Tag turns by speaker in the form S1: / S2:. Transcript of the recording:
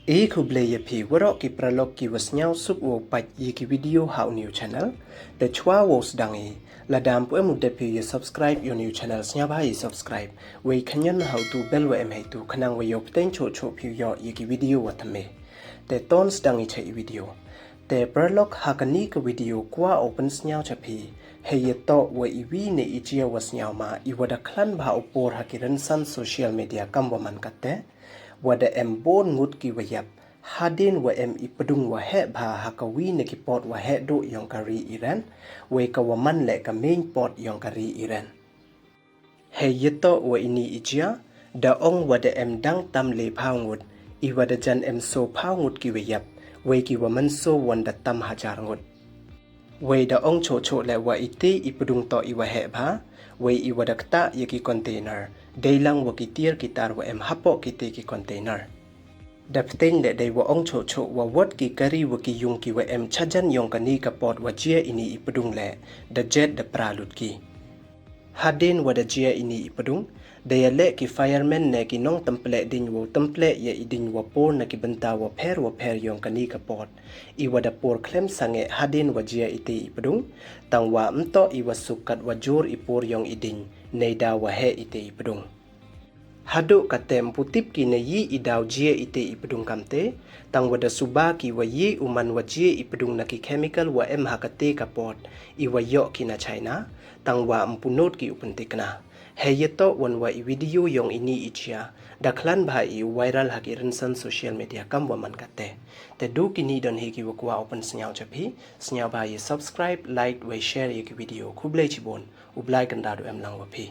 S1: Kuble Yapi, Waroki Praloki was now sub or by Yiki video how new channel. The Chua was dangi. La dam Puemudepi subscribe your new channel Snabai subscribe. We can how to belwa em to Kanang way obtain cho chop your Yiki video what me. The tons dangi che video. The Pralok Hakanika video qua opens now chapi. Hey ye thought where iwi ne ijia was nyama, I would a clan ba opor hakiran san social media kambaman kate. Wada Phaw Ngut ki wayap, hadien wa pdung wa he ba hakawi ne ki pot wa he do yong kari Iran, we ka waman le ka main pot yong kari Iran. Hey ye thought wa ini ijia, da ong wada dang tam le Phaw Ngut, I wada jan so Phaw Ngut ki wayap, we ki mynsoo wanda tam Hajar ngut. We da ong cho le wa iti pdung to iwa he ba, we iwa dakta yaki container, day lang wa kitir kitar wa hapo kiti ki container. Dapting le day wa ong cho wa wat ki kari wa ki yung ki wa chajan yong kani kapot wa jia ini pdung le, da jet da pralut ki. Hadien wa da jia ini pdung, daya le ki fireman ne ki nong temple din wo temple ya idin wa por na ki benta wa per yong kani kapot. Iwa da por klem sange hadien wa jia iti pdung, tang wa mto iwa sukat wa jor ipor yong idin, neida wa he iti pdung. Hado katem putip ki ne yi idaw jia iti pdung kamte, tang wa da suba ki wa yi uman wa jia pdung na ki chemical wa hakate kapot, iwa yo ki na China, tang wa mpunot ki upuntik na. Heyeto wan wa video yong ini ijia, daklan ba viral hakiran san social media kamwa man kate. Te do kini don hiki wakwa open senyaw chapi, senyaw ba subscribe, like, share yeki video kublai chibon, ublai kandado lang wapi.